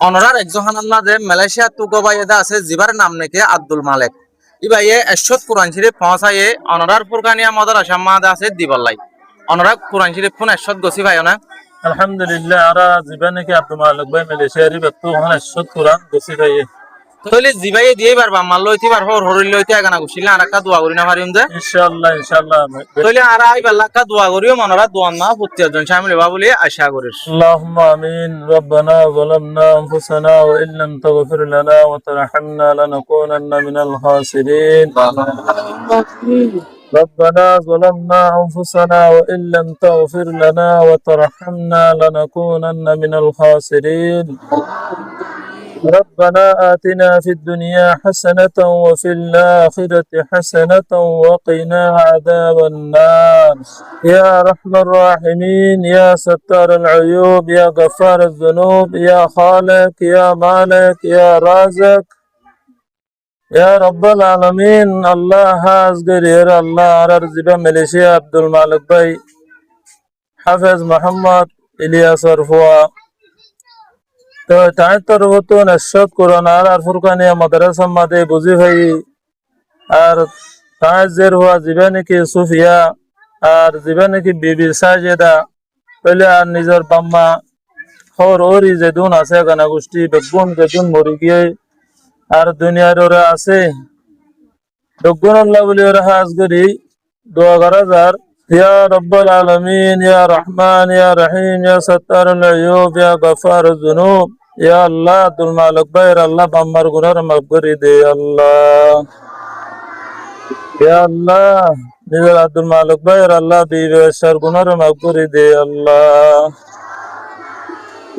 অনরার একজন আল্লাহ যে মালয়েশিয়া তুগোবাই এদা আছে জিবার নাম নাকি আব্দুল মালেক ইবাইয়ে এশত কোরআন শরীফ পৌঁছায়ে অনরার ফুরকানিয়া মদর আসাম্মাদ আছে দিবাল্লাই অনরা কোরআন শরীফ ফোন এশত গছি ভাইও না আলহামদুলিল্লাহ আরা জীবনে কি আব্দুল মালিক ভাই মালয়েশিয়ারি ব্যক্তি ওখানে শত কোরআন গছি ভাই তাহলে জিবাইয়ে দিয়ে পারবা মাল লইতে পার হর হরিল লইতে আগানা গুছিলা আর একটা দোয়া করি না পারিম যে ইনশাআল্লাহ ইনশাআল্লাহ তাহলে আর আই বাল্লাকা দোয়া করিও মনরা দোয়া না প্রত্যেকজন শামিল হবা বলে আশা করিস اللهم آمين ربنا ظلمنا أنفسنا وإن لم تغفر لنا وترحمنا لنكونن من الخاسرين ربنا ظلمنا أنفسنا وإن لم تغفر لنا وترحمنا لنكونن من الخاسرين ربنا آتنا في الدنيا حسنة وفي الآخرة حسنة وقنا عذاب النار يا أرحم الراحمين يا ستار العيوب يا غفار الذنوب يا خالق يا مالك يا رازق يا رب العالمين الله هازقرير الله رزق مليشيا عبد المالك بي حافظ محمد إلياس رفوع তো তাই তোর হতো নশত কোরআন আর ফুরকানিয়া মাদ্রাসা মাদে বুঝি ভাই আর তাই জের হওয়া জীবনে কি সুফিয়া আর জীবনে কি বিবি সাজেদা পহলে আর নিজের বাম্মা হর ওরি যেদুন আছে গানা গোষ্ঠী বেগুন যেদুন মরি গিয়ে আর দুনিয়ার ওরা আছে বেগুন আল্লাহ বলি ওরা হাজ করি দোয়া করা যার يا رب العالمين يا رحمن يا رحيم يا ستار العيوب يا غفار الذنوب يا الله دل مالك بير الله بامر گنار مغفری دے اللہ يا الله نزل عبد المالك بير الله بیوی شر گنار مغفری دے اللہ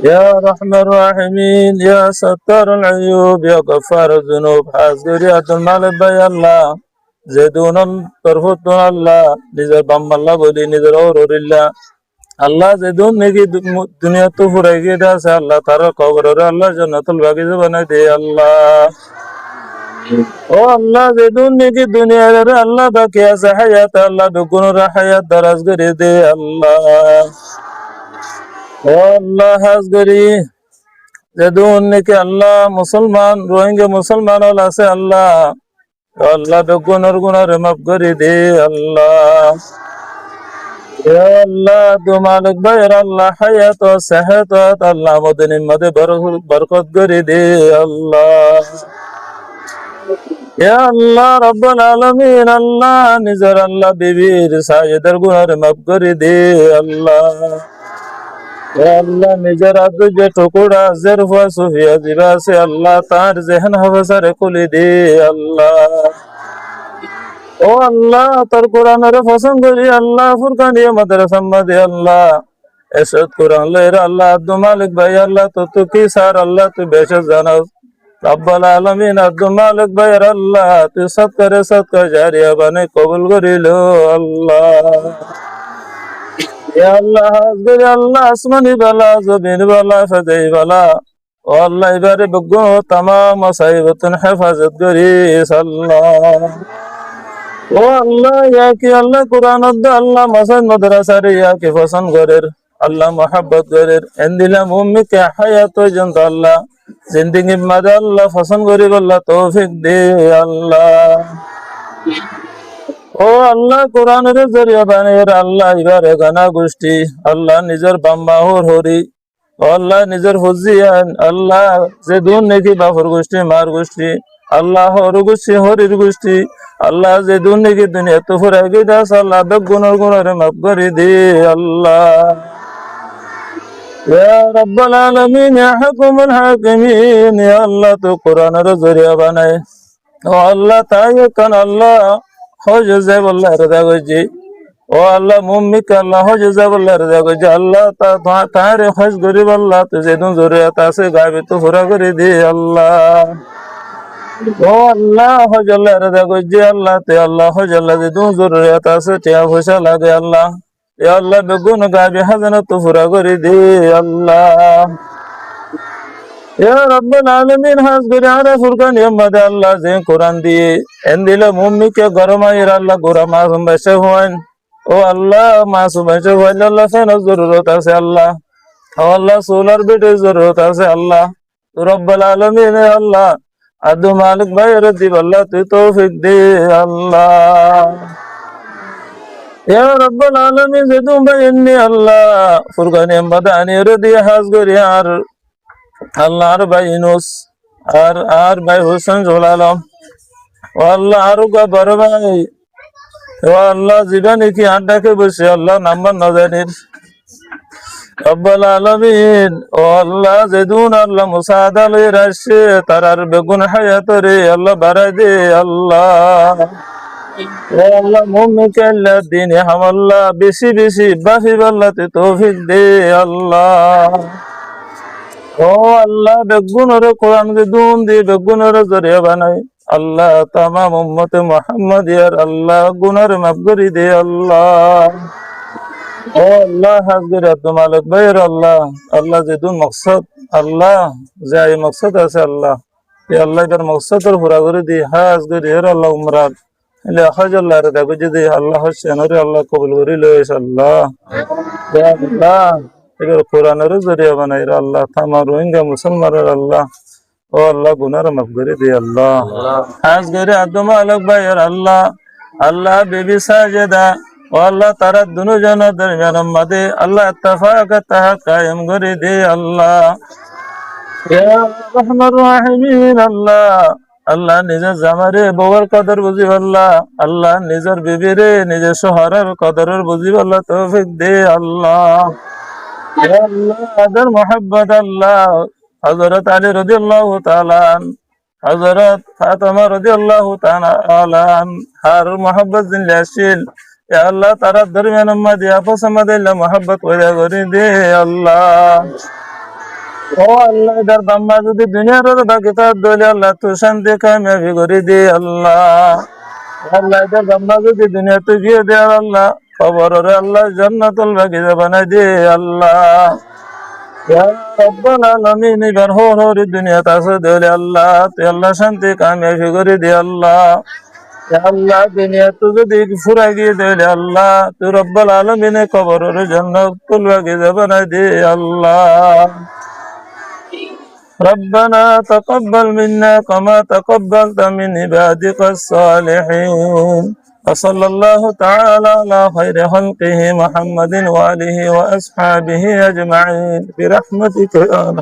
يا رحم الراحمين يا ستار العيوب يا غفار الذنوب حاضر يا عبد المالك بير الله যেদুন তরফতুন আল্লাহ নিজের বাম্মাল্লাহ বলি নিজের ওরিল্লাহ আল্লাহ যেদুন নাকি দুনিয়া তো ফুরাই গিয়ে আছে আল্লাহ তার কবরের আল্লাহ জান্নাতুল বাগিচা বানাই দে আল্লাহ ও আল্লাহ যেদুন নাকি দুনিয়ার আল্লাহ বাকি আছে হায়াত আল্লাহ বেগুনের হায়াত দারাজ করে দে আল্লাহ ও আল্লাহ হাজগরি যেদুন নাকি আল্লাহ মুসলমান রোহিঙ্গা মুসলমান আছে আল্লাহ আল্লাহ বেগুনের গুনার মাফ করে দে আল্লাহ ইয়া আল্লাহ দু মালিক ভাইয়ের আল্লাহ হায়াত ও সেহত আল্লাহ আমাদের নিম্মতে বরকত করে দে আল্লাহ ইয়া আল্লাহ রব্বুল আলামিন আল্লাহ নিজের আল্লাহ বিবির সাইয়েদের গুনার মাফ করে দে আল্লাহ ইয়া আল্লাহ নিজের আদু যে টুকুরা জেরফা সুফিয়া জিবা আছে আল্লাহ তার জেহন হাফসারে খুলে দে আল্লাহ ও আল্লাহ তোর কোরআনের পছন্দ করি আল্লাহ ফুরকানিয়া মাদ্রাসা মাদে আল্লাহ এসদ কোরআন লয়ের আল্লাহ আব্দুল মালিক ভাই আল্লাহ তো কি সার আল্লাহ তুই বেশ জানাস রব্বুল আলামিন আব্দুল মালিক ভাই আল্লাহ তুই সৎকার জারিয়া বানে কবুল করিল আল্লাহ ইয়া আল্লাহ হাজগরি আল্লাহ আসমানি বালা জমিন বালা ফাদাই বালা ও আল্লাহ এবারে বগ্গো তামাম মুসাইবাতুন হেফাজত করিস আল্লাহ ও আল্লাহ ইয়া কি আল্লাহ কোরআন আল্লাহ মাসান মাদ্রাসা রে ইয়া কি পছন্দ করের আল্লাহ মোহাব্বত করের এন্দিলাম উম্মি কে হায়াত জন্ত আল্লাহ জিন্দেগি মাদে আল্লাহ পছন্দ করিব আল্লাহ তৌফিক দে আল্লাহ ও আল্লাহ কোরআনের জরিয়া বানের আল্লাহ এবারে গানা গোষ্ঠী আল্লাহ নিজের বাম্মা হরি ও আল্লাহ নিজের হুজিয়ান আল্লাহ যে দুন নাকি বাফর গোষ্ঠী মার গোষ্ঠী আল্লাহ হর গোষ্ঠী হরির গোষ্ঠী আল্লাহ যে দুন নাকি দুনিয়া তো ফুরাই গিয়ে দাস আল্লাহ বেগুনের গুণরে মাফ করে দে আল্লাহ ইয়া রাব্বাল আলামিন ইয়া হুকুমুল হাকিমিন ইয়া আল্লাহ তো কোরআনের জরিয়া বানায় ও আল্লাহ তাই কান আল্লাহ হজ যায় বল্লাহ রাজা গজি ও আল্লাহ মুম্মিক আল্লাহ হজ যায় বল্লাহ রাজা গজি আল্লাহ তার হজ গরিব আল্লাহ তো যেদিন জরুরত আছে গাবে তো পুরা করে দে আল্লাহ ও আল্লাহ হজ আল্লাহ রাজা গজি আল্লাহ তে আল্লাহ হজ আল্লাহ যেদিন জরুরত আছে টিয়া পয়সা লাগে আল্লাহ ইয়া আল্লাহ বেগুন গাবে হাজানা তো পুরা করে দে আল্লাহ ইয়া রাব্বুল আলামিন হাজগরি আরা ফুরকানিয়া মাদে আল্লাহ যে কোরআন দিয়ে এন্দিলা মুম্মিকে গরমাইর আল্লাহ গোরা মাসুম বাইসে হওয়ান ও আল্লাহ মাসুম বাইসে হওয়ান আল্লাহ ফেনের জরুরত আছে আল্লাহ ও আল্লাহ সোলার বেটের জরুরত আছে আল্লাহ তু রব্বুল আলামিন আল্লাহ আব্দুল মালিক ভাইয়ের দিব আল্লাহ তুই তৌফিক দে আল্লাহ। ইয়া রব্বুল আলামিন যেদুম ভাই এমনি আল্লাহ ফুরকানি মাদানি রদি হাজ করি আর আল্লাহ আর ভাই ইনুস আর ভাই হোসেন জোলালম ও আল্লাহ আরো বড় ভাই ও আল্লাহ জীবনে কি আড্ডাকে বসে আল্লাহ নাম্বার না জানির রব্বুল আলামিন ও আল্লাহ যেদুন আল্লাহ মুসাদা লই রাশে তারার বেগুন হায়াত রে আল্লাহ বাড়াই দে আল্লাহ। ও আল্লাহ মুমিনকে আল্লাহ দিনে হামাল্লাহ বেশি বেশি বাফি বাল্লাতে তৌফিক দে আল্লাহ। ও আল্লাহ বেগুনের কোরআন যেদুন দিয়ে বেগুনের জরিয়া বানাই আল্লাহ তামাম উম্মতে মুহাম্মাদিয়ার আল্লাহ গুনার মাফ করে দে আল্লাহ। ও আল্লাহ হাজগির আব্দুল মালিক ভাইয়ের আল্লাহ আল্লাহ যেদুন মকসদ আল্লাহ যাই মকসদ আছে আল্লাহ এই আল্লাহ এটার মকসদের পুরা করে দি হাজগির এর আল্লাহ উমরাত এলে আল্লাহ রে দেখো যদি আল্লাহ হোসেনরে আল্লাহ কবুল করে লইস আল্লাহ। ইয়া আল্লাহ এবার কোরআনের জরিয়া বানাই রে আল্লাহ তামা রোহিঙ্গা মুসলমানের আল্লাহ ও আল্লাহ গুনার মাফ করে দি আল্লাহ। হাজগির আব্দুল মালিক ভাইয়ের আল্লাহ আল্লাহ বেবি সাজেদা ও আল্লাহ তারা দুজনের দরমিয়ান মধ্যে আল্লাহ ইত্তেফাক তাহা কায়েম করে দে আল্লাহ। ইয়া রহমান রাহিমিন আল্লাহ আল্লাহ নিজের জামারে বউর কদর বুঝিব আল্লাহ আল্লাহ নিজের বিবিরে নিজের শহরের কদরের বুঝিব আল্লাহ তৌফিক দে আল্লাহ। ইয়া আল্লাহ আদর মোহাব্বত আল্লাহ হযরত আলী রাদিয়াল্লাহু তাআলা হযরত ফাতেমা রাদিয়াল্লাহু তাআলা হার মোহাব্বত জিন আসিল ইয়া আল্লাহ তারা দরমিয়ান মধ্যে আপস মধ্যে মোহাব্বত পয়দা করে দে আল্লাহ। ও আল্লাহ এটার বাম্মা যদি দুনিয়ার বাকি তার দলে আল্লাহ তো শান্তি কামিয়াবি করে দে আল্লাহ। আল্লাহ এটার বাম্মা যদি দুনিয়া তো গিয়ে দে আল্লাহ কবরের আল্লাহ জান্নাতুল বাগিচা বানাই দে আল্লাহ। ইয়া রব্বুল আলামিন এবার হরি দুনিয়াতে আছে দলে আল্লাহ তুই আল্লাহ শান্তি কামিয়াবি করে দে আল্লাহ। ইয়া আল্লাহ দুনিয়া তো যদি ফুরা গিয়ে দলে আল্লাহ তুই রব্বুল আলামিন কবরের জান্নাতুল বাগিচা বানাই দে আল্লাহ। ربنا تقبل منا كما تقبلت من عبادك الصالحين وصلى الله تعالى على خير خلقه محمد وآله وأصحابه أجمعين برحمتك يا رب.